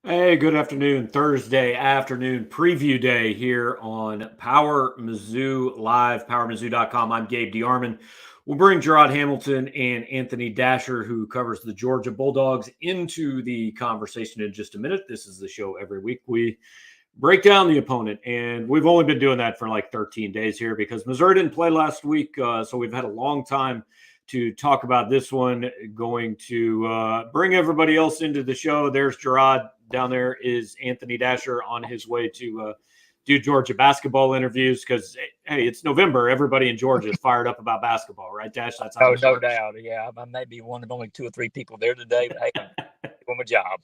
Hey, good afternoon. Thursday afternoon preview day here on Power Mizzou Live, powermizzou.com. I'm Gabe DeArmond. We'll bring Jarod Hamilton and Anthony Dasher, who covers the Georgia Bulldogs, into the conversation in just a minute. This is the show every week. We break down the opponent, and we've only been doing that for like 13 days here because Missouri didn't play last week, so we've had a long time to talk about this one. Going to bring everybody else into the show. There's Jarod. Down there is Anthony Dasher on his way to do Georgia basketball interviews because, hey, it's November. Everybody in Georgia is fired up about basketball, right, Dash? That's how Oh, this no works. doubt. Yeah, I may be one of only two or three people there today, but hey, I'm doing my job.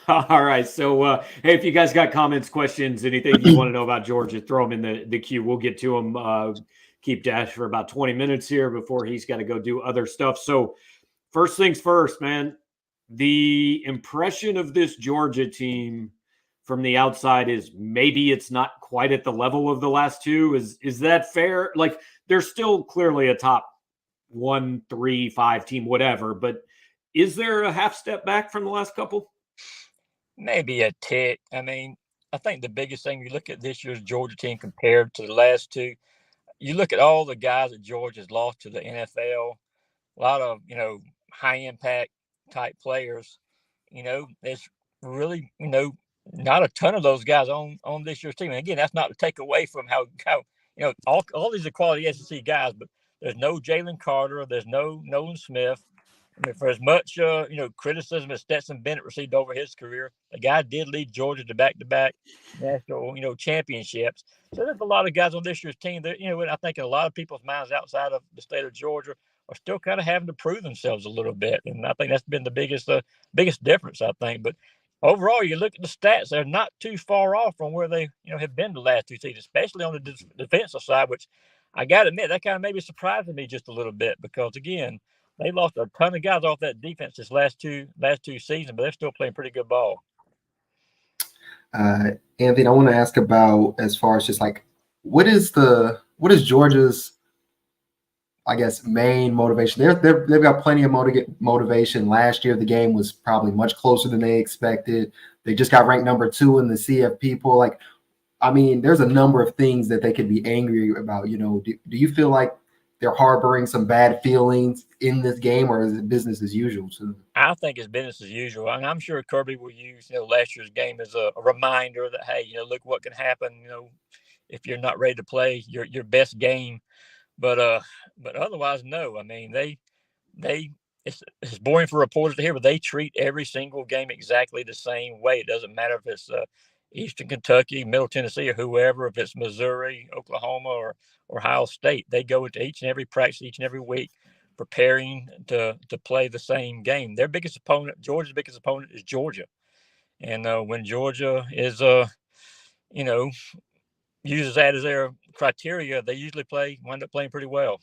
All right. So, hey, if you guys got comments, questions, anything you want to know about Georgia, throw them in the queue. We'll get to them. Keep Dash for about 20 minutes here before he's got to go do other stuff. So, first things first, man. The impression of this Georgia team from the outside is maybe it's not quite at the level of the last two. Is that fair? Like, they're still clearly a top 1, 3, 5 team, whatever. But is there a half step back from the last couple? Maybe a tick. I mean, I think the biggest thing you look at this year's Georgia team compared to the last two, you look at all the guys that Georgia's lost to the NFL, a lot of, high impact type players. There's really, not a ton of those guys on this year's team. And again, that's not to take away from how all these are quality SEC guys, but there's no Jalen Carter, there's no Nolan Smith. I mean, for as much criticism as Stetson Bennett received over his career, the guy did lead Georgia to back-to-back national championships. So there's a lot of guys on this year's team that I think in a lot of people's minds outside of the state of Georgia are still kind of having to prove themselves a little bit, and I think that's been the biggest difference, I think. But overall, you look at the stats; they're not too far off from where they have been the last two seasons, especially on the defensive side, which I got to admit that kind of maybe surprising me just a little bit because again they lost a ton of guys off that defense this last two seasons, but they're still playing pretty good ball. Anthony, I want to ask about as far as just like what is Georgia's, I guess, main motivation? They've got plenty of motivation. Last year, the game was probably much closer than they expected. They just got ranked number 2 in the CFP poll. Like, I mean, there's a number of things that they could be angry about. Do you feel like they're harboring some bad feelings in this game, or is it business as usual too? I think it's business as usual, and I'm sure Kirby will use last year's game as a reminder that hey, look what can happen. If you're not ready to play your best game, but otherwise, no. I mean, they it's boring for reporters to hear, but they treat every single game exactly the same way. It doesn't matter if it's Eastern Kentucky, Middle Tennessee, or whoever. If it's Missouri, Oklahoma, or Ohio State, they go into each and every practice, each and every week, preparing to play the same game. Their biggest opponent, Georgia's biggest opponent, is Georgia, and when Georgia is you know uses that as their criteria, they usually wind up playing pretty well.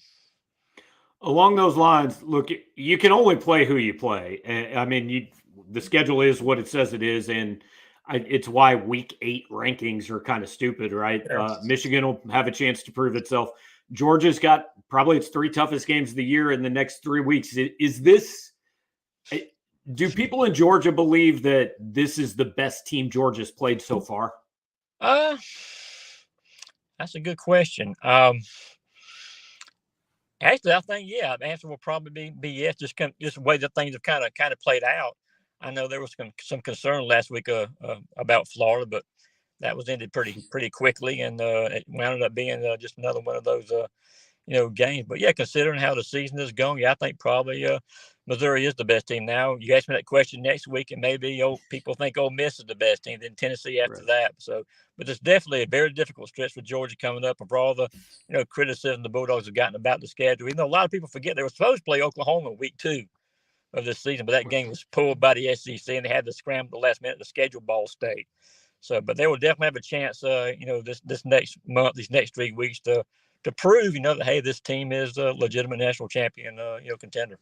Along those lines, look, you can only play who you play. I mean, the schedule is what it says it is, and it's why Week 8 rankings are kind of stupid, right? Michigan will have a chance to prove itself. Georgia's got probably its 3 toughest games of the year in the next 3 weeks. Is this? Do people in Georgia believe that this is the best team Georgia's played so far? That's a good question. Actually, I think the answer will probably be yes. Just the way that things have kind of played out. I know there was some concern last week about Florida, but that was ended pretty quickly, and it wound up being just another one of those games. But yeah, considering how the season is going, I think probably Missouri is the best team now. You ask me that question next week, and maybe people think Ole Miss is the best team, then Tennessee after that. So, but it's definitely a very difficult stretch for Georgia coming up, and for all the criticism the Bulldogs have gotten about the schedule. Even though a lot of people forget they were supposed to play Oklahoma in week 2 of this season, but that game was pulled by the SEC, and they had to scramble the last minute to schedule Ball State. So, but they will definitely have a chance, this next month, these next 3 weeks to prove, that hey, this team is a legitimate national champion, contender.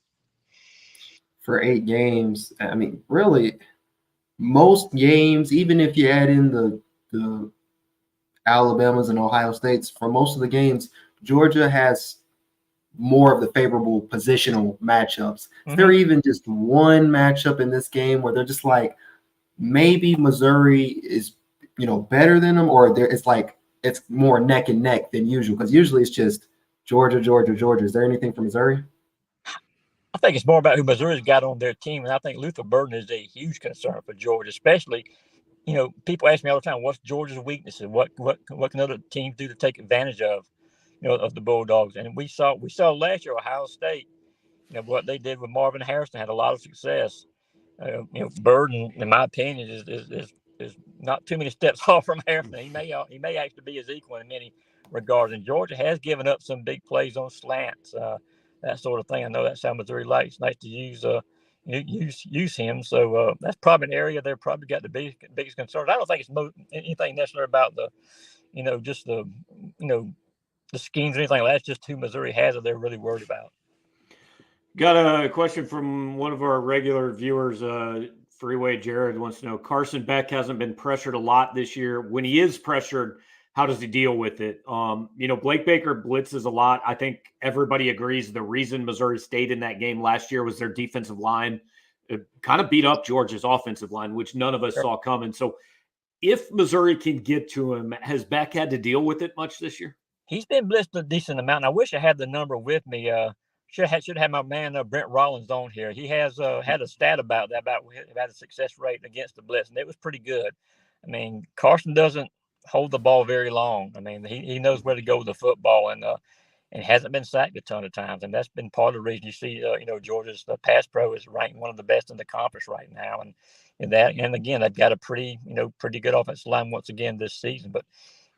For 8 games, I mean, really, most games, even if you add in the Alabamas and Ohio States, for most of the games, Georgia has more of the favorable positional matchups. Is there even just one matchup in this game where they're just like, maybe Missouri is, better than them, or it's more neck and neck than usual? Because usually it's just Georgia, Georgia, Georgia. Is there anything for Missouri? I think it's more about who Missouri's got on their team, and I think Luther Burden is a huge concern for Georgia, especially. People ask me all the time, what's Georgia's weaknesses? What can other teams do to take advantage of, of the Bulldogs? And we saw last year Ohio State, what they did with Marvin Harrison had a lot of success. Burden, in my opinion, is not too many steps off from Harrison. He may actually be his equal in many regards. And Georgia has given up some big plays on slants, that sort of thing. I know that's how Missouri likes. Nice to use him. So that's probably an area they're probably got the biggest concerns. I don't think it's anything necessarily about the, just the, the schemes or anything. That's just who Missouri has that they're really worried about. Got a question from one of our regular viewers. Freeway Jarod wants to know, Carson Beck hasn't been pressured a lot this year. When he is pressured, how does he deal with it? Blake Baker blitzes a lot. I think everybody agrees the reason Missouri stayed in that game last year was their defensive line. It kind of beat up Georgia's offensive line, which none of us saw coming. So if Missouri can get to him, has Beck had to deal with it much this year? He's been blitzed a decent amount. I wish I had the number with me. Should have my man Brent Rollins on here. He has had a stat about that, about a success rate against the blitz, and it was pretty good. I mean, Carson doesn't hold the ball very long. I mean, he knows where to go with the football, and hasn't been sacked a ton of times, and that's been part of the reason you see Georgia's pass pro is ranked one of the best in the conference right now, and again they've got a pretty good offensive line once again this season. But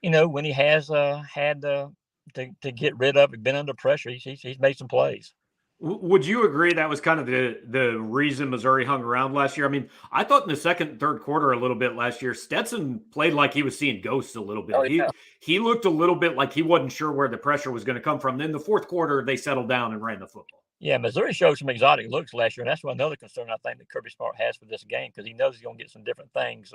when he has had to get rid of it, been under pressure, he's made some plays. Would you agree that was kind of the reason Missouri hung around last year? I mean, I thought in the second and third quarter a little bit last year, Stetson played like he was seeing ghosts a little bit. Oh, yeah. He looked a little bit like he wasn't sure where the pressure was going to come from. Then the fourth quarter, they settled down and ran the football. Yeah, Missouri showed some exotic looks last year, and that's another concern I think that Kirby Smart has for this game, because he knows he's going to get some different things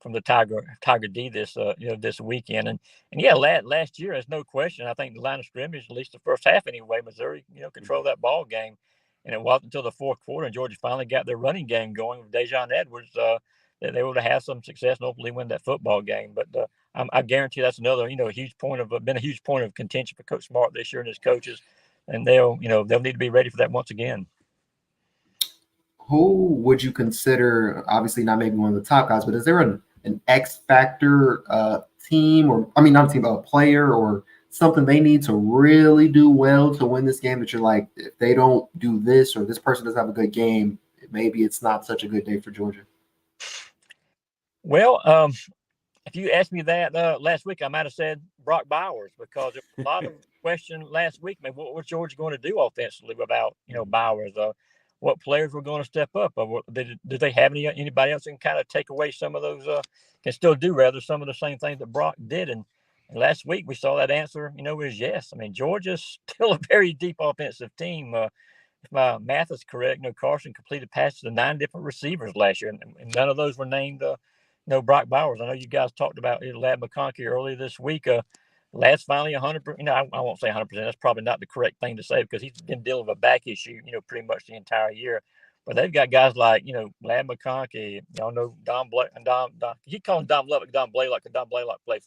from the Tiger D this this weekend. And yeah, last year, there's no question. I think the line of scrimmage, at least the first half anyway, Missouri controlled that ball game, and it wasn't until the fourth quarter and Georgia finally got their running game going with Dejon Edwards that they were to have some success and hopefully win that football game. But I guarantee that's another a huge point of contention for Coach Smart this year and his coaches, and they'll need to be ready for that once again. Who would you consider? Obviously, not maybe one of the top guys, but is there an X factor team, or not a team, a player, or something they need to really do well to win this game that you're like, if they don't do this or this person doesn't have a good game, maybe it's not such a good day for Georgia? Well, if you asked me that last week, I might have said Brock Bowers, because there was a lot of question last week. Man, what was Georgia going to do offensively without Bowers? What players were going to step up? Did they have anybody else that can kind of take away some of those? Can still do rather some of the same things that Brock did. And last week we saw that answer. Was yes. I mean, Georgia's still a very deep offensive team. If my math is correct, Carson completed passes to 9 different receivers last year, and none of those were named. Brock Bowers. I know you guys talked about Ladd McConkey earlier this week. Ladd's finally 100%. I won't say 100%. That's probably not the correct thing to say, because he's been dealing with a back issue, pretty much the entire year. But they've got guys like, Ladd McConkey. Y'all know Don Blake and Don. He called him Don Blaylock. Don Blaylock played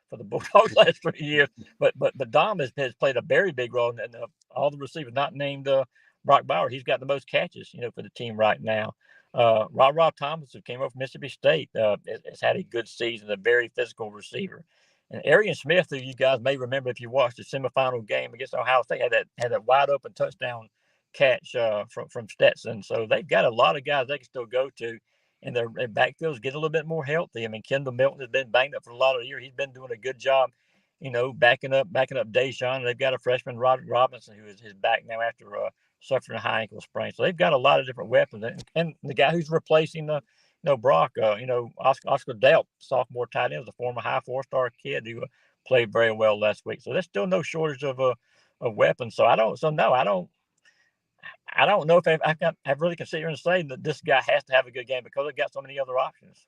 for the Bulldogs last 3 years. But Dom has played a very big role, and all the receivers not named Brock Bowers. He's got the most catches, for the team right now. Rob Thomas, who came over from Mississippi State, has had a good season, a very physical receiver. And Arian Smith, who you guys may remember if you watched the semifinal game against Ohio State, had that wide open touchdown catch from Stetson. So they've got a lot of guys they can still go to, and their backfields get a little bit more healthy. I mean, Kendall Milton has been banged up for a lot of the year. He's been doing a good job, backing up Dejon. They've got a freshman, Roderick Robinson, who is back now after suffering a high ankle sprain. So they've got a lot of different weapons. And the guy who's replacing Brock, Oscar Delp, sophomore tight end, was a former high 4-star kid who played very well last week. So there's still no shortage of weapons. So I don't know if I really can sit here and say that this guy has to have a good game, because they've got so many other options.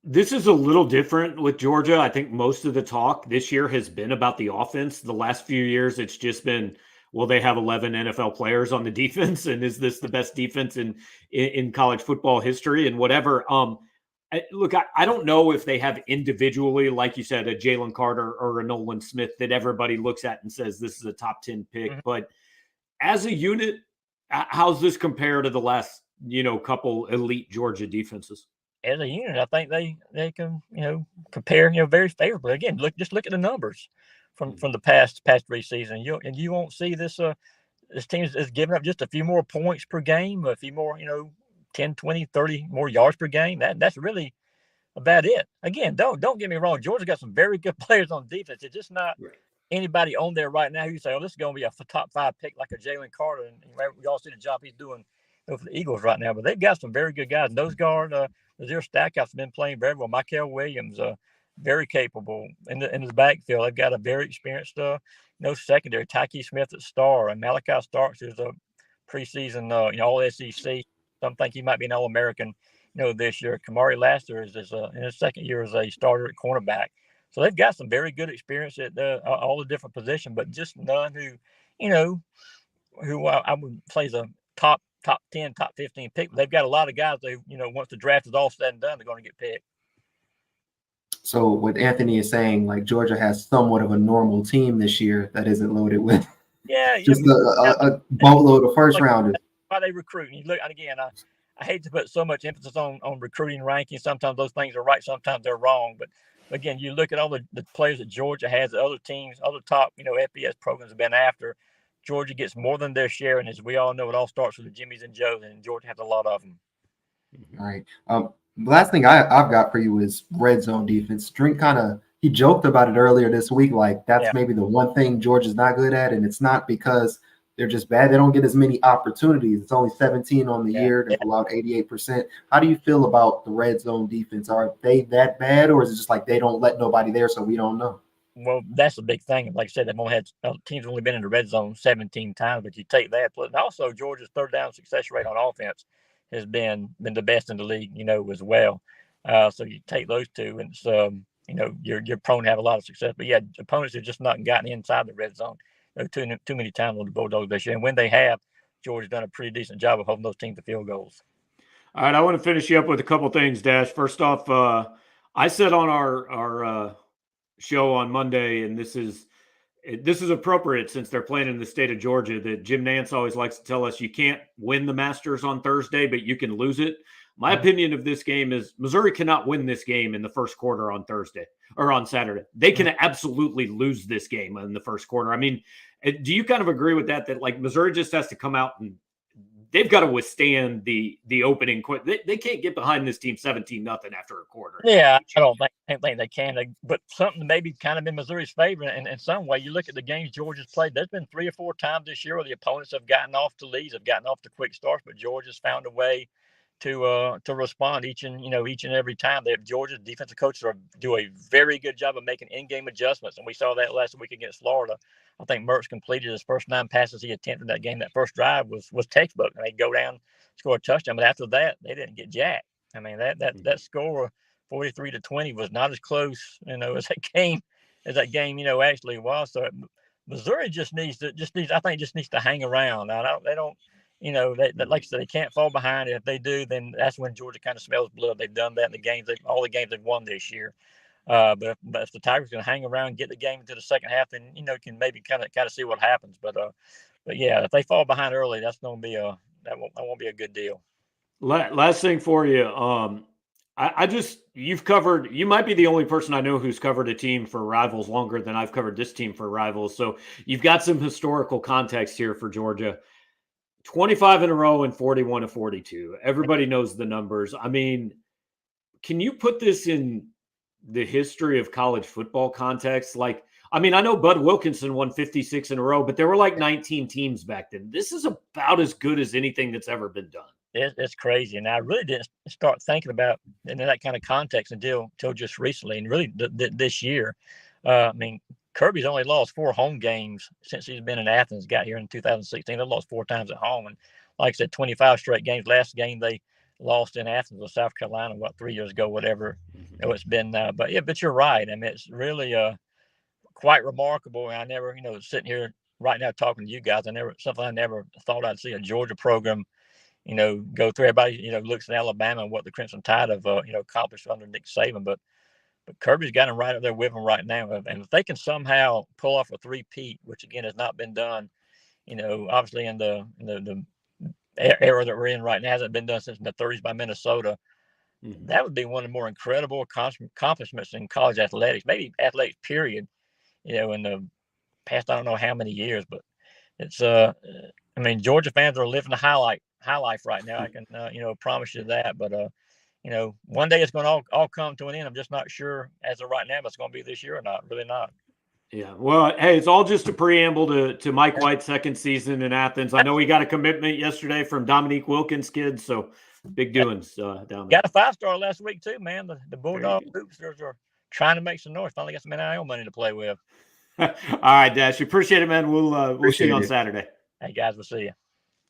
This is a little different with Georgia. I think most of the talk this year has been about the offense. The last few years, it's just been, will they have 11 NFL players on the defense? And is this the best defense in college football history and whatever? Look, I don't know if they have individually, like you said, a Jalen Carter or a Nolan Smith that everybody looks at and says this is a top 10 pick. Mm-hmm. But as a unit, how's this compare to the last, couple elite Georgia defenses? As a unit, I think they can, compare, very favorably. Again, look at the numbers from the past 3 seasons. You won't see this team is giving up just a few more points per game, a few more, 10, 20, 30 more yards per game. That's really about it. Again, don't get me wrong. Georgia got some very good players on defense. It's just not anybody on there right now who say, "Oh, this is going to be a top 5 pick like a Jalen Carter." And we all see the job he's doing for the Eagles right now. But they've got some very good guys. Nose guard, Nazir Stackhouse been playing very well. Michael Williams, very capable in the backfield. They've got a very experienced, secondary. Tyke Smith at star, and Malachi Starks, who's a preseason, all SEC. Some think he might be an All-American, this year. Kamari Laster is in his second year as a starter at cornerback. So they've got some very good experience at all the different positions, but just none who I would say is a top 10, top 15 pick. They've got a lot of guys they, once the draft is all said and done, they're going to get picked. So what Anthony is saying, like Georgia has somewhat of a normal team this year that isn't loaded with just a boatload of first rounders. Why they recruit? And you look, and again, I hate to put so much emphasis on recruiting rankings. Sometimes those things are right, sometimes they're wrong. But again, you look at all the players that Georgia has, the other teams, other top, FBS programs have been after. Georgia gets more than their share, and as we all know, it all starts with the Jimmies and Joes, and Georgia has a lot of them. All right. The last thing I've got for you is red zone defense. Drink he joked about it earlier this week, like that's maybe the one thing Georgia's not good at, and it's not because they're just bad. They don't get as many opportunities. It's only 17 on the year. They've allowed 88%. How do you feel about the red zone defense? Are they that bad, or is it just like they don't let nobody there, so we don't know? Well, that's a big thing. Like I said, they've only had teams only been in the red zone 17 times, but you take that. And also, Georgia's third down success rate on offense has been the best in the league, as well. So you take those two, and so you're prone to have a lot of success. But yeah, opponents have just not gotten inside the red zone too many times on the Bulldogs this year. And when they have, Georgia's done a pretty decent job of holding those teams to field goals. All right, I want to finish you up with a couple things, Dash. First off, I said on our show on Monday, and this is appropriate since they're playing in the state of Georgia, that Jim Nantz always likes to tell us you can't win the Masters on Thursday, but you can lose it. My opinion of this game is Missouri cannot win this game in the first quarter on Thursday or on Saturday. They can absolutely lose this game in the first quarter. I mean, do you kind of agree with that like Missouri just has to come out and they've got to withstand the opening. They can't get behind this team 17-0 after a quarter. Yeah, I don't think they can. But something maybe kind of in Missouri's favor. And in some way, you look at the games Georgia's played. There's been 3 or 4 times this year where the opponents have gotten off to leads, have gotten off to quick starts, but Georgia's found a way to respond each and every time. Georgia's defensive coaches do a very good job of making in-game adjustments, and we saw that last week against Florida. I think Mertz completed his first 9 passes he attempted that game. That first drive was textbook, and they go down, score a touchdown. But after that, they didn't get jack. I mean, that score 43-20 was not as close, as that game actually was. So Missouri just needs to hang around. They don't. Like I said, they can't fall behind. If they do, then that's when Georgia kind of smells blood. They've done that in the games, all the games they've won this year. But if the Tigers can hang around, get the game into the second half, then can maybe kind of see what happens. But yeah, if they fall behind early, that won't be a good deal. Last thing for you, you might be the only person I know who's covered a team for Rivals longer than I've covered this team for Rivals. So you've got some historical context here for Georgia. 25 in a row and 41-42. Everybody knows the numbers. I mean, can you put this in the history of college football context? I know Bud Wilkinson won 56 in a row, but there were like 19 teams back then. This is about as good as anything that's ever been done. It's crazy. And I really didn't start thinking about in that kind of context until just recently, and really this year. Kirby's only lost 4 home games since he's been in Athens, got here in 2016. They lost 4 times at home. And like I said, 25 straight games. Last game they lost in Athens with South Carolina, 3 years ago, whatever. It's been, but you're right. I mean, it's really quite remarkable. And I never, sitting here right now talking to you guys, something I never thought I'd see a Georgia program, go through. Everybody, looks at Alabama and what the Crimson Tide have, accomplished under Nick Saban, but Kirby's got them right up there with them right now. And if they can somehow pull off a three-peat, which again has not been done, obviously in the era that we're in right now, hasn't been done since the 30s by Minnesota. Mm-hmm. That would be one of the more incredible accomplishments in college athletics, maybe athletics period, in the past, I don't know how many years, but it's, Georgia fans are living the high life right now. I can, promise you that, but, one day it's going to all come to an end. I'm just not sure as of right now if it's going to be this year or not. Really not. Yeah. Well, hey, it's all just a preamble to Mike White's second season in Athens. I know we got a commitment yesterday from Dominique Wilkins' kids, so big doings down there. Got a 5-star last week too, man. The Bulldog Hoopsters are trying to make some noise. Finally got some NIL money to play with. All right, Dash. Appreciate it, man. We'll see you on Saturday. Hey guys, we'll see you.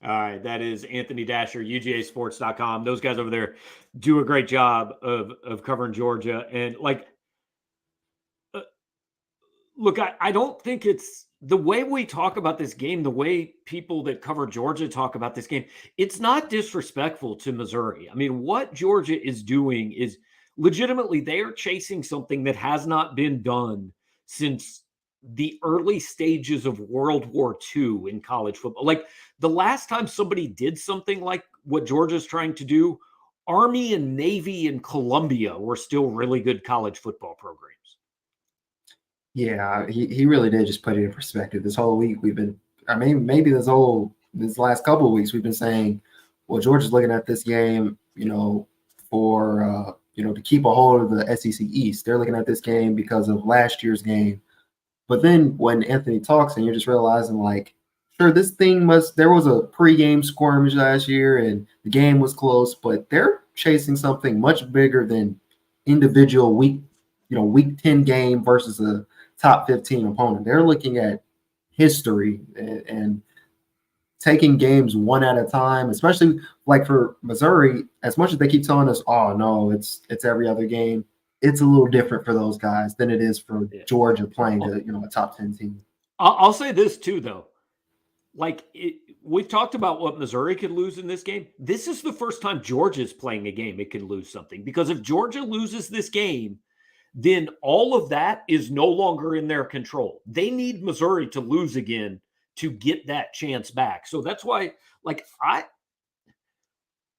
All right, that is Anthony Dasher, UGAsports.com. Those guys over there do a great job of covering Georgia. And look, I don't think it's the way we talk about this game, the way people that cover Georgia talk about this game, it's not disrespectful to Missouri. I mean, what Georgia is doing is legitimately they are chasing something that has not been done since the early stages of World War II in college football. Like the last time somebody did something like what Georgia's trying to do, Army and Navy and Columbia were still really good college football programs. Yeah, he really did just put it in perspective. This whole week maybe this last couple of weeks we've been saying, well, Georgia's looking at this game, for to keep a hold of the SEC East. They're looking at this game because of last year's game. But then when Anthony talks and you're just realizing like, sure, there was a pregame skirmish last year and the game was close, but they're chasing something much bigger than individual week 10 game versus a top 15 opponent. They're looking at history and taking games one at a time, especially like for Missouri, as much as they keep telling us, oh no, it's every other game. It's a little different for those guys than it is for Georgia playing a top 10 team. I'll say this too, though. We've talked about what Missouri could lose in this game. This is the first time Georgia's playing a game it can lose something. Because if Georgia loses this game, then all of that is no longer in their control. They need Missouri to lose again to get that chance back. So that's why,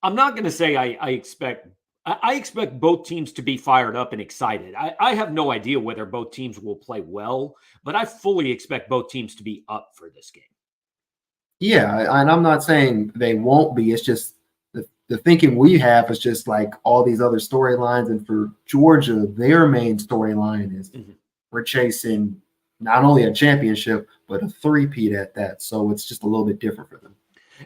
I'm not going to say I expect both teams to be fired up and excited. I have no idea whether both teams will play well, but I fully expect both teams to be up for this game. Yeah, and I'm not saying they won't be. It's just the thinking we have is just like all these other storylines. And for Georgia, their main storyline is we're chasing not only a championship, but a three-peat at that. So it's just a little bit different for them.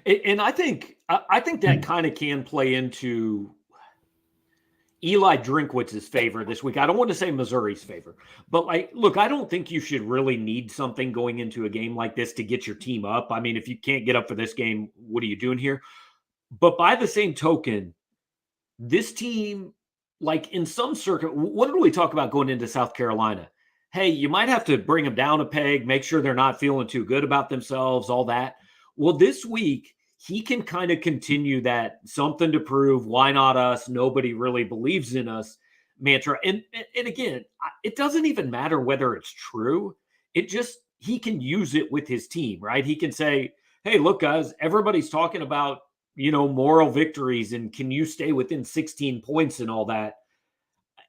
And I think that kind of can play into Eli Drinkwitz's favor this week. I don't want to say Missouri's favor, but look, I don't think you should really need something going into a game like this to get your team up. I mean, if you can't get up for this game, what are you doing here? But by the same token, this team, in some circuit, what did we talk about going into South Carolina? Hey, you might have to bring them down a peg, make sure they're not feeling too good about themselves, all that. Well, this week, he can kind of continue that something to prove, why not us? Nobody really believes in us mantra. And again, it doesn't even matter whether it's true. He can use it with his team, right? He can say, hey, look, guys, everybody's talking about, moral victories and can you stay within 16 points and all that?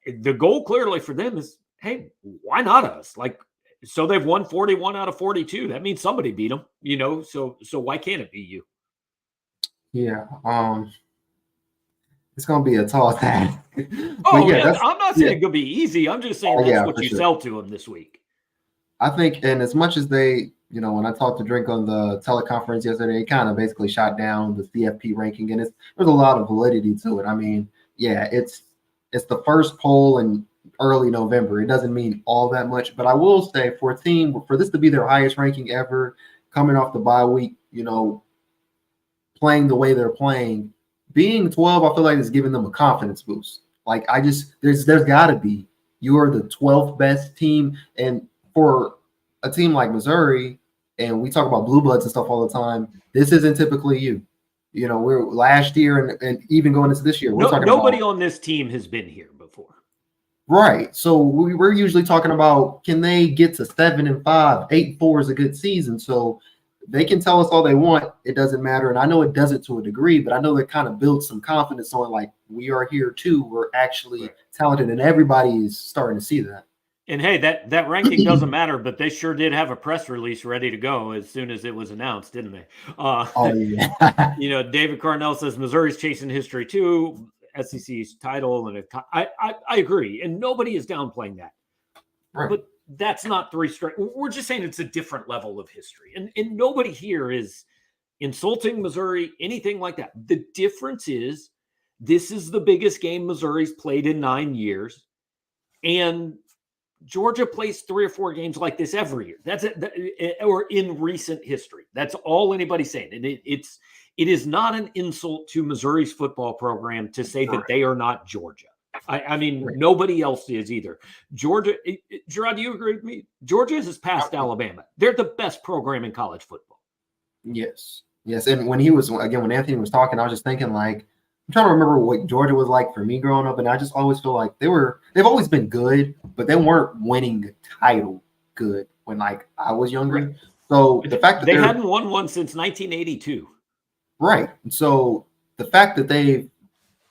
The goal clearly for them is, hey, why not us? So they've won 41 out of 42. That means somebody beat them, so why can't it be you? Yeah. It's going to be a tall task. Oh, yeah, I'm not saying it's going to be easy. I'm just saying that's what you sell to them this week. I think, and as much as they, when I talked to Drink on the teleconference yesterday, he kind of basically shot down the CFP ranking, and there's a lot of validity to it. I mean, yeah, it's the first poll in early November. It doesn't mean all that much, but I will say for a team, for this to be their highest ranking ever, coming off the bye week, playing the way they're playing, being 12, I feel like it's giving them a confidence boost. There's got to be, you're the 12th best team. And for a team like Missouri, and we talk about blue bloods and stuff all the time. This isn't typically you. You know, we're last year and even going into this year, we're talking nobody about, on this team has been here before. Right. So we're usually talking about, can they get to 7-5? 8-4 is a good season. So they can tell us all they want. It doesn't matter. And I know it doesn't to a degree, but I know that kind of builds some confidence on, like, we are here too. We're actually talented, and everybody is starting to see that. And hey, that ranking doesn't matter, but they sure did have a press release ready to go as soon as it was announced, didn't they? Oh, yeah. You know, David Carnell says Missouri's chasing history too, SEC's title, and I agree, and nobody is downplaying that. Right. But that's not 3 straight. We're just saying it's a different level of history, and nobody here is insulting Missouri, anything like that. The difference is this is the biggest game Missouri's played in 9 years, and Georgia plays 3 or 4 games like this every year. That's it, or in recent history. That's all anybody's saying. And it is not an insult to Missouri's football program to say that they are not Georgia. I mean, nobody else is either. Georgia, Jarod, do you agree with me? Georgia has passed Alabama. They're the best program in college football. Yes. And when Anthony was talking, I was just thinking, like, I'm trying to remember what Georgia was like for me growing up, and I just always feel like they've always been good, but they weren't winning the title good when, like, I was younger. So the fact that they hadn't won one since 1982. Right. So the fact that they've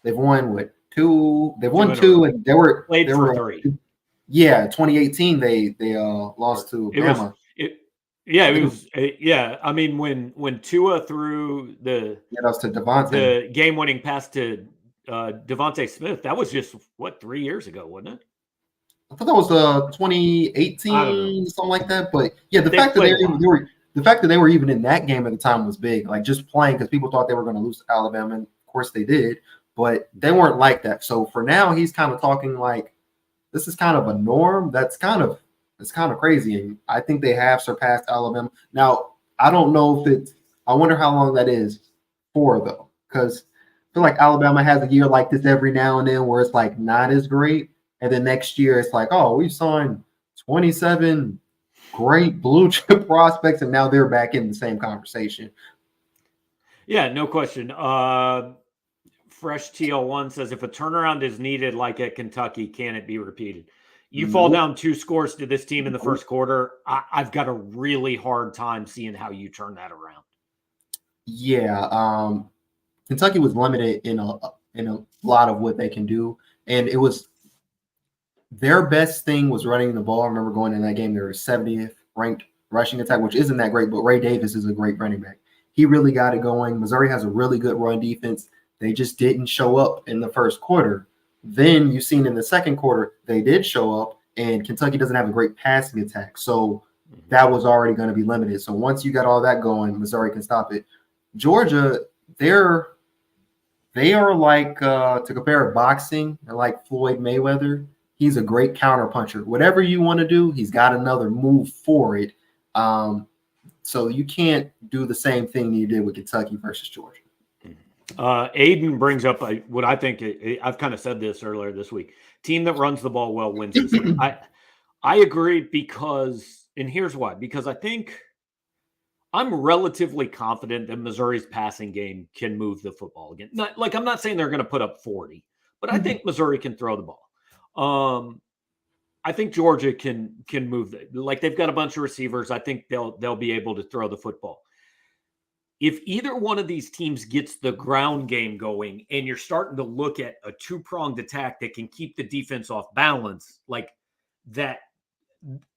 won two, and they were played for 3. Yeah, 2018 they lost to Bama. I mean, when Tua threw the that was to Devontae, the game-winning pass to Devontae Smith, that was just 3 years ago, wasn't it? I thought that was 2018, something like that. But yeah, the fact that they were even in that game at the time was big. Like, just playing, because people thought they were going to lose to Alabama, and of course they did. But they weren't like that. So for now, he's kind of talking like this is kind of a norm. It's kind of crazy. And I think they have surpassed Alabama. Now, I don't know if I wonder how long that is for, though, because I feel like Alabama has a year like this every now and then where it's like not as great. And then next year it's like, oh, we've signed 27 great blue chip prospects, and now they're back in the same conversation. Yeah, no question. Fresh TL1 says, if a turnaround is needed like at Kentucky, can it be repeated? You fall down 2 scores to this team in the first quarter, I've got a really hard time seeing how you turn that around. Yeah, Kentucky was limited in a lot of what they can do, and it was their best thing was running the ball. I remember going in that game, they were 70th ranked rushing attack, which isn't that great, but Ray Davis is a great running back. He really got it going. Missouri has a really good run defense. They just didn't show up in the first quarter. Then you've seen in the second quarter, they did show up, and Kentucky doesn't have a great passing attack. So that was already going to be limited. So once you got all that going, Missouri can stop it. Georgia, they are like, to compare boxing, they're like Floyd Mayweather. He's a great counterpuncher. Whatever you want to do, he's got another move for it. So you can't do the same thing you did with Kentucky versus Georgia. Aiden brings up what I think. I've kind of said this earlier this week. Team that runs the ball well wins this game. I agree because, and here's why. Because I think I'm relatively confident that Missouri's passing game can move the football again. I'm not saying they're going to put up 40, but I think Missouri can throw the ball. I think Georgia can move. Like, they've got a bunch of receivers. I think they'll be able to throw the football. If either one of these teams gets the ground game going and you're starting to look at a 2-pronged attack that can keep the defense off balance, like that,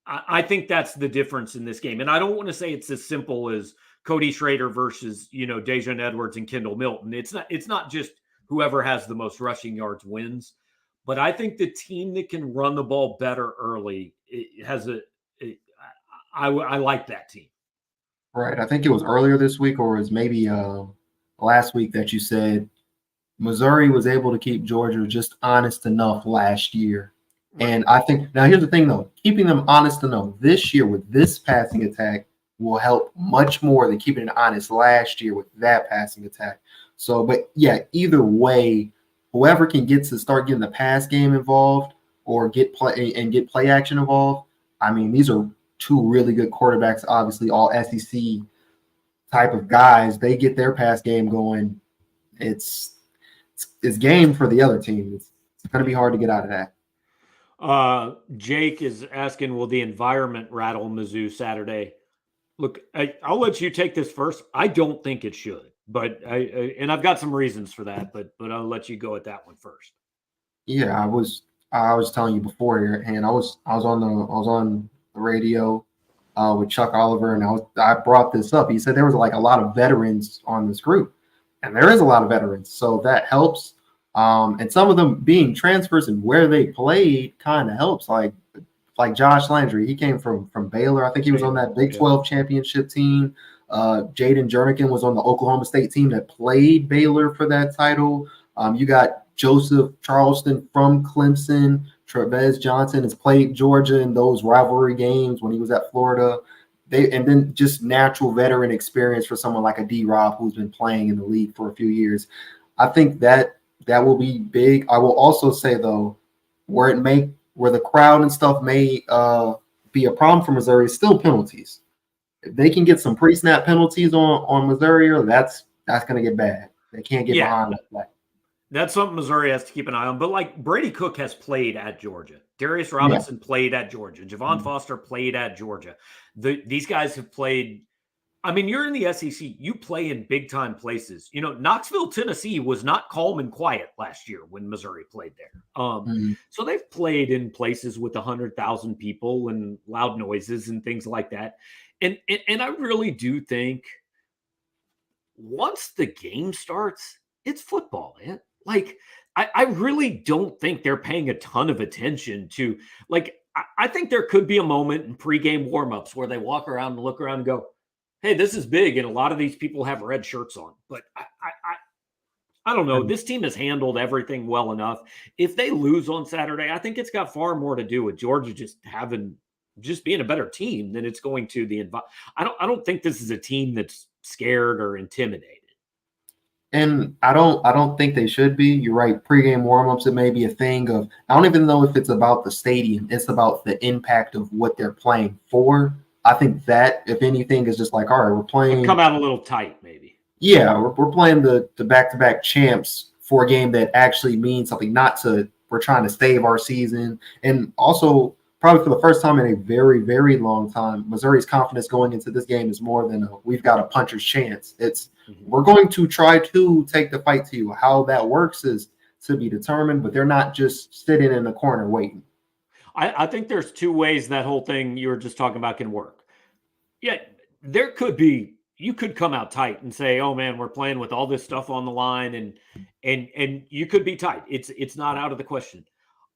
I think that's the difference in this game. And I don't want to say it's as simple as Cody Schrader versus, Dejan Edwards and Kendall Milton. It's not just whoever has the most rushing yards wins, but I think the team that can run the ball better early I like that team. Right. I think it was earlier this week, or it was maybe last week, that you said Missouri was able to keep Georgia just honest enough last year. Right. And I think now here's the thing, though, keeping them honest enough this year with this passing attack will help much more than keeping it honest last year with that passing attack. So, but yeah, either way, whoever can get to start getting the pass game involved or get play action involved, I mean, these are two really good quarterbacks, obviously all SEC type of guys. They get their pass game going. It's game for the other team. It's going to be hard to get out of that. Jake is asking, will the environment rattle Mizzou Saturday? Look, I'll let you take this first. I don't think it should, but and I've got some reasons for that, but I'll let you go at that one first. Yeah, I was telling you beforehand. I was on the radio with Chuck Oliver, and I brought this up. He said there was like a lot of veterans on this group, and there is a lot of veterans, so that helps. And some of them being transfers and where they played kind of helps. Like Josh Landry, he came from Baylor. I think he was on that Big 12 championship team. Jaden Jernigan was on the Oklahoma State team that played Baylor for that title. You got Joseph Charleston from Clemson. Trevez Johnson has played Georgia in those rivalry games when he was at Florida. And then just natural veteran experience for someone like a D-Rob who's been playing in the league for a few years. I think that will be big. I will also say, though, where the crowd and stuff may be a problem for Missouri is still penalties. If they can get some pre-snap penalties on Missouri, that's going to get bad. They can't get behind that play. That's something Missouri has to keep an eye on. But like Brady Cook has played at Georgia. Darius Robinson played at Georgia. Javon Foster played at Georgia. These guys have played. I mean, you're in the SEC. You play in big-time places. You know, Knoxville, Tennessee was not calm and quiet last year when Missouri played there. So they've played in places with 100,000 people and loud noises and things like that. And I really do think once the game starts, it's football, man. Like, I really don't think they're paying a ton of attention to, like, I think there could be a moment in pregame warmups where they walk around and look around and go, hey, this is big, and a lot of these people have red shirts on. But I don't know. This team has handled everything well enough. If they lose on Saturday, I think it's got far more to do with Georgia just being a better team than it's going to the environment. I don't think this is a team that's scared or intimidated. And I don't think they should be. You're right. Pre-game warmups, it may be a thing of, I don't even know if it's about the stadium. It's about the impact of what they're playing for. I think that, if anything, is just like, all right, we're playing. Come out a little tight, maybe. Yeah, we're playing the back-to-back champs for a game that actually means something. We're trying to save our season. And also, probably for the first time in a very, very long time, Missouri's confidence going into this game is more than we've got a puncher's chance. It's we're going to try to take the fight to you. How that works is to be determined, but they're not just sitting in the corner waiting. I think there's two ways that whole thing you were just talking about can work. Yeah, there could be, you could come out tight and say, oh man, we're playing with all this stuff on the line, and you could be tight. It's not out of the question.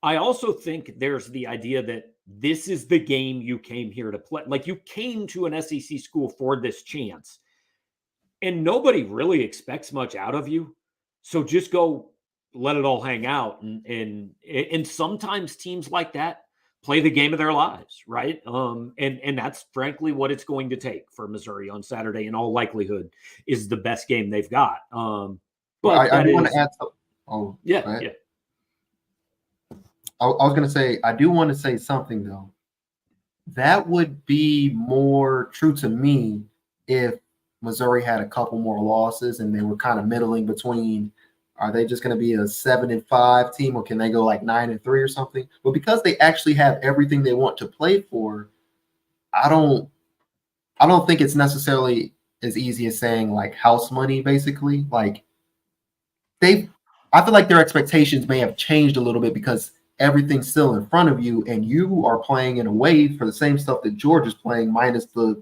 I also think there's the idea that this is the game you came here to play. Like, you came to an SEC school for this chance, and nobody really expects much out of you. So just go let it all hang out. And sometimes teams like that play the game of their lives, right? And that's frankly what it's going to take for Missouri on Saturday. In all likelihood, is the best game they've got. But I do want to add something. Oh, yeah. I was going to say, I do want to say something though. That would be more true to me if Missouri had a couple more losses and they were kind of middling between, are they just going to be a 7-5 team, or can they go like 9-3 or something? But because they actually have everything they want to play for, I don't think it's necessarily as easy as saying like house money, basically. Like, I feel like their expectations may have changed a little bit because everything's still in front of you, and you are playing in a way for the same stuff that Georgia's playing, minus the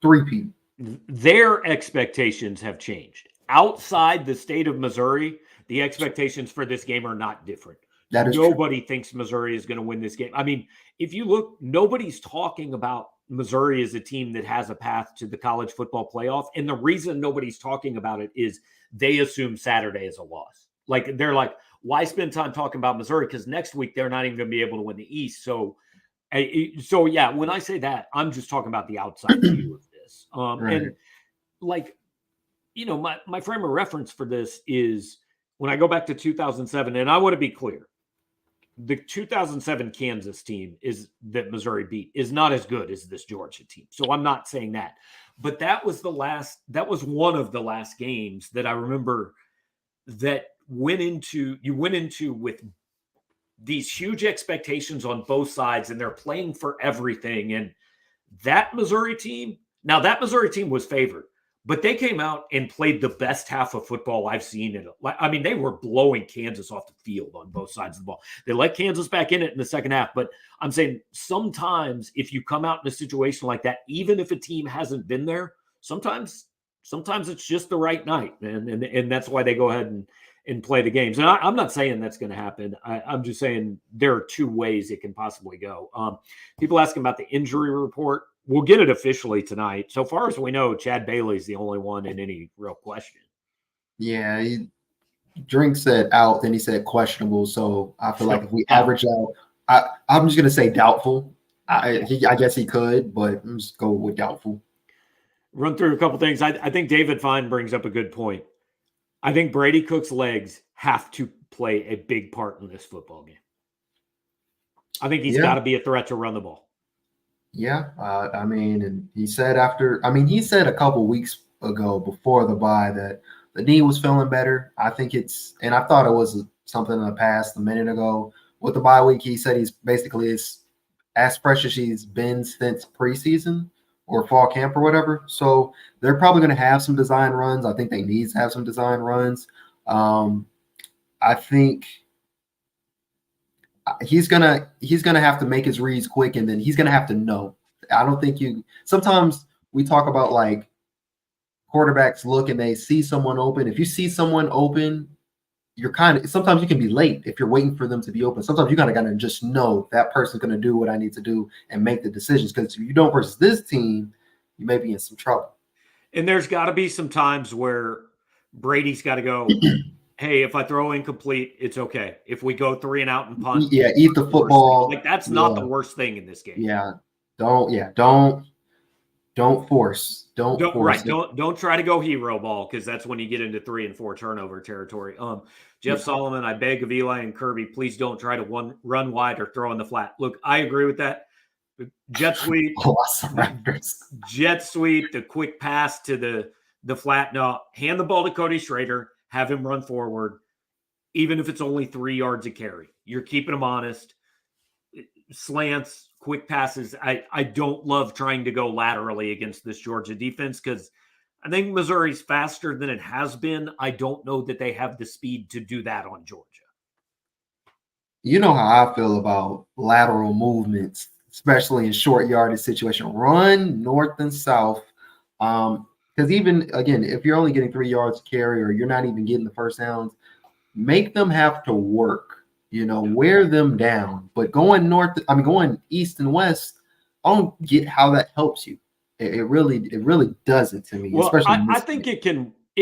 3P. Their expectations have changed. Outside the state of Missouri, the expectations for this game are not different. That is Nobody thinks Missouri is going to win this game. I mean, if you look, nobody's talking about Missouri as a team that has a path to the college football playoff. And the reason nobody's talking about it is they assume Saturday is a loss. Like, they're like, why spend time talking about Missouri? Because next week they're not even going to be able to win the East. So yeah, when I say that, I'm just talking about the outside view of this. Right. And like, you know, my frame of reference for this is when I go back to 2007, and I want to be clear, the 2007 Kansas team that Missouri beat is not as good as this Georgia team. So I'm not saying that. But that was one of the last games that I remember that you went into with these huge expectations on both sides, and they're playing for everything. And that Missouri team was favored, but they came out and played the best half of football I've seen. They were blowing Kansas off the field on both sides of the ball. They let Kansas back in it in the second half. But I'm saying sometimes if you come out in a situation like that, even if a team hasn't been there, sometimes it's just the right night, man. And that's why they go ahead and play the games. And I'm not saying that's going to happen. I'm just saying there are two ways it can possibly go. People asking about the injury report. We'll get it officially tonight. So far as we know, Chad Bailey's the only one in any real question. Yeah, Drink said out, then he said questionable. So I feel like if we average out, I'm just going to say doubtful. I guess he could, but I'm just go with doubtful. Run through a couple things. I think David Fine brings up a good point. I think Brady Cook's legs have to play a big part in this football game. I think he's got to be a threat to run the ball. Yeah, and he said a couple weeks ago before the bye that the knee was feeling better. I think and I thought it was something in the past a minute ago. With the bye week, he said he's basically as fresh as he's been since preseason or fall camp or whatever. So they're probably going to have some design runs. I think they need to have some design runs. I think he's gonna have to make his reads quick, and then he's gonna have to know. I don't think sometimes we talk about like quarterbacks look and they see someone open. If you see someone open, sometimes you can be late if you're waiting for them to be open. Sometimes you gotta just know that person's gonna do what I need to do and make the decisions. Because if you don't versus this team, you may be in some trouble. And there's got to be some times where Brady's got to go, hey, if I throw incomplete, it's okay. If we go 3 and out and punt, eat the football. Like that's not the worst thing in this game. Yeah, don't force. Don't force. Right. Don't try to go hero ball, because that's when you get into 3 and 4 turnover territory. Jeff Solomon, I beg of Eli and Kirby, please don't try to run wide or throw in the flat. Look, I agree with that. Jet sweep, jet sweep, the quick pass to the flat. No, hand the ball to Cody Schrader, have him run forward, even if it's only 3 yards a carry. You're keeping him honest. Slants, quick passes. I don't love trying to go laterally against this Georgia defense, because I think Missouri's faster than it has been. I don't know that they have the speed to do that on Georgia. You know how I feel about lateral movements, especially in short yardage situation. Run north and south. Because even, again, if you're only getting 3 yards carry or you're not even getting the first downs, make them have to work, wear them down. But going east and west, I don't get how that helps you. It really doesn't to me. Well, especially I think it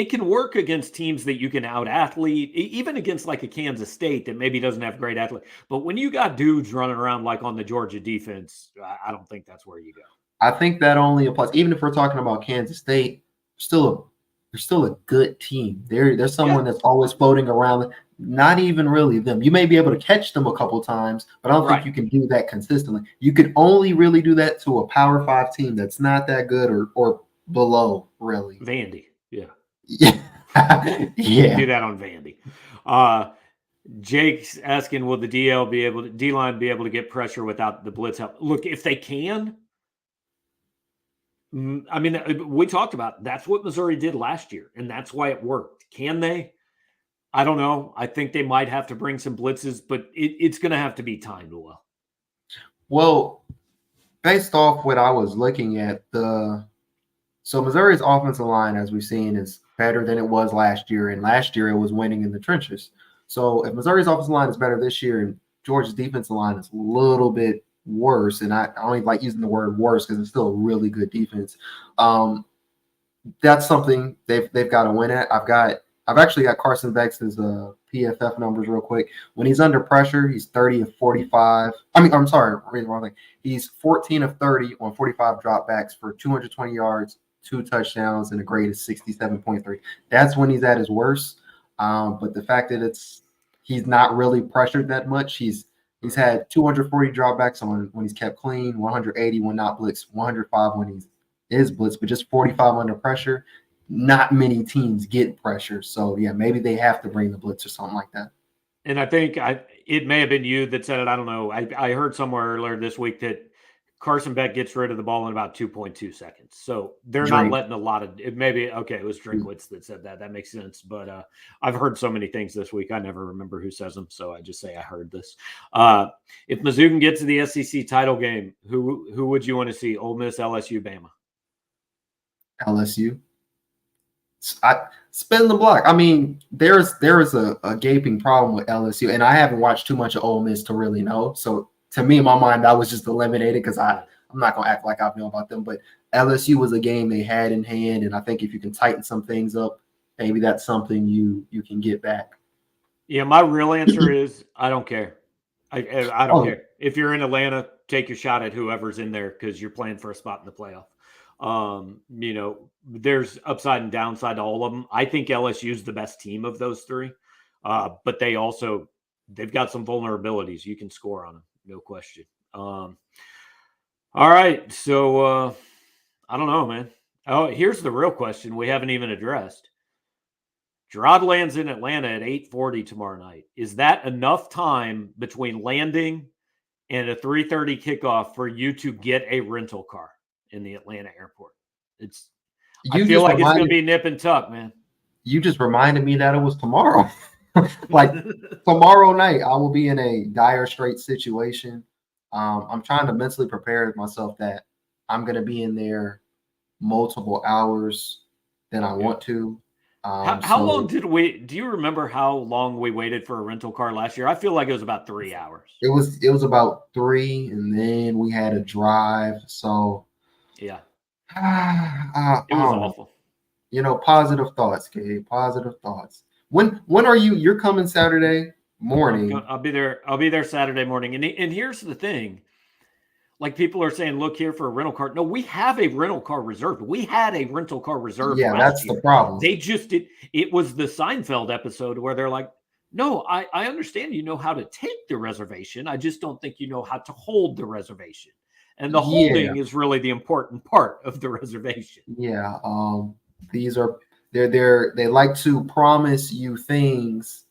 can work against teams that you can out athlete, even against like a Kansas State that maybe doesn't have great athlete. But when you got dudes running around like on the Georgia defense, I don't think that's where you go. I think that only applies. Even if we're talking about Kansas State, they're still a good team. There's someone that's always floating around. Not even really them. You may be able to catch them a couple times, but I don't think you can do that consistently. You could only really do that to a Power 5 team that's not that good or below, really. Vandy, yeah. Yeah. Do that on Vandy. Jake's asking, will the D-line be able to get pressure without the blitz help? Look, if they can, we talked about that's what Missouri did last year, and that's why it worked. Can they? I don't know. I think they might have to bring some blitzes, but it's going to have to be timed well. Well, based off what I was looking at, so Missouri's offensive line, as we've seen, is better than it was last year, and last year it was winning in the trenches. So if Missouri's offensive line is better this year and Georgia's defensive line is a little bit worse, and I don't even like using the word worse because it's still a really good defense, that's something they've got to win at. I've actually got Carson Vex's PFF numbers real quick. When he's under pressure, he's 30 of 45. I'm sorry, reading the wrong thing. He's 14 of 30 on 45 dropbacks for 220 yards, 2 touchdowns, and a grade of 67.3. That's when he's at his worst. But the fact that he's not really pressured that much, he's He's had 240 dropbacks on when he's kept clean, 180 when not blitzed, 105 when he is blitzed, but just 45 under pressure. Not many teams get pressure. So, yeah, maybe they have to bring the blitz or something like that. And I think it may have been you that said it. I don't know. I heard somewhere earlier this week that Carson Beck gets rid of the ball in about 2.2 seconds. So they're not letting a lot of it. Maybe, okay, it was Drinkwitz that said that. That makes sense. But I've heard so many things this week. I never remember who says them. So I just say I heard this. If Mizzou can get to the SEC title game, who would you want to see? Ole Miss, LSU, Bama? LSU. I spin the block. I mean, there is a gaping problem with LSU, and I haven't watched too much of Ole Miss to really know. So to me, in my mind, that was just eliminated because I'm not gonna act like I know about them. But LSU was a game they had in hand, and I think if you can tighten some things up, maybe that's something you can get back. Yeah, my real answer is I don't care. I don't care. If you're in Atlanta, take your shot at whoever's in there because you're playing for a spot in the playoff. There's upside and downside to all of them. I think LSU is the best team of those three, but they've got some vulnerabilities. You can score on them, no question. All right, so I don't know, man. Oh, here's the real question we haven't even addressed. Jarod lands in Atlanta at 8:40 tomorrow night. Is that enough time between landing and a 3:30 kickoff for you to get a rental car in the Atlanta airport? I feel like it's going to be nip and tuck, man. You just reminded me that it was tomorrow. Like tomorrow night, I will be in a dire straight situation. I'm trying to mentally prepare myself that I'm going to be in there multiple hours than I want to. How long do you remember how long we waited for a rental car last year? I feel like it was about 3 hours. It was about 3, and then we had a drive. So yeah. It was awful. Positive thoughts, Gabe. Positive thoughts. When are you? You're coming Saturday morning. I'll be there. I'll be there Saturday morning. And here's the thing. Like people are saying, look here for a rental car. No, we have a rental car reserved. We had a rental car reserved. Yeah, that's the problem. They just did. It was the Seinfeld episode where they're like, no, I understand you know how to take the reservation. I just don't think you know how to hold the reservation. And the holding is really the important part of the reservation. Yeah. They like to promise you things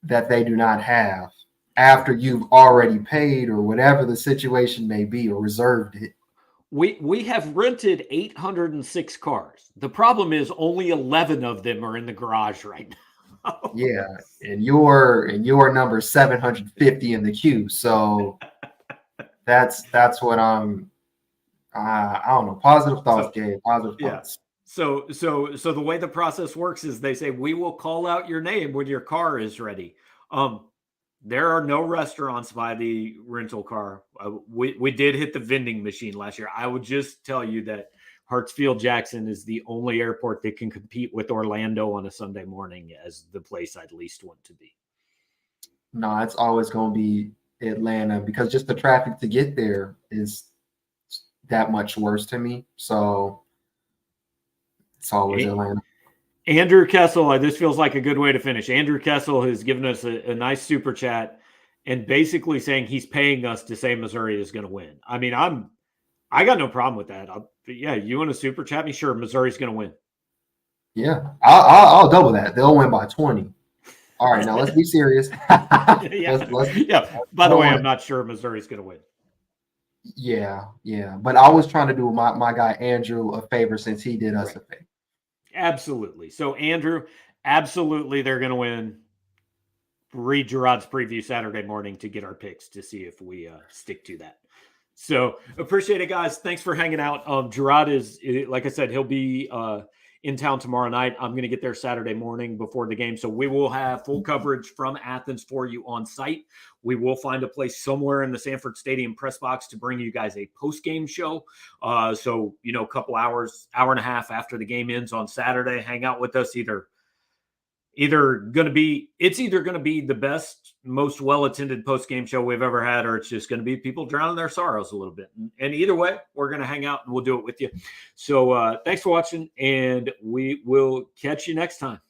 that they do not have after you've already paid or whatever the situation may be or reserved it. We have rented 806 cars. The problem is only 11 of them are in the garage right now. Yeah, and you're number 750 in the queue. So that's what I don't know. Positive thoughts, Gabe. Positive thoughts. So the way the process works is they say we will call out your name when your car is ready. There are no restaurants by the rental car. We did hit the vending machine last year. I would just tell you that Hartsfield-Jackson is the only airport that can compete with Orlando on a Sunday morning as the place I'd least want to be. No, it's always going to be Atlanta because just the traffic to get there is that much worse to me. So it's always Atlanta. Andrew Kessel, this feels like a good way to finish. Andrew Kessel has given us a nice super chat and basically saying he's paying us to say Missouri is going to win. I mean, I got no problem with that. You want to super chat me? Sure, Missouri's going to win. Yeah, I'll double that. They'll win by 20. All right, now let's be serious. Yeah. By the way, I'm not sure Missouri's going to win. Yeah. But I was trying to do my guy Andrew a favor since he did us a favor. Absolutely. So, Andrew, absolutely they're going to win. Read Jarod's preview Saturday morning to get our picks to see if we stick to that. So, appreciate it, guys. Thanks for hanging out. Jarod is, like I said, he'll be in town tomorrow night. I'm going to get there Saturday morning before the game. So, we will have full coverage from Athens for you on site. We will find a place somewhere in the Sanford Stadium press box to bring you guys a post-game show. So, a couple hours, hour and a half after the game ends on Saturday, hang out with us. It's either going to be the best, most well-attended post-game show we've ever had, or it's just going to be people drowning their sorrows a little bit. And either way, we're going to hang out and we'll do it with you. So thanks for watching, and we will catch you next time.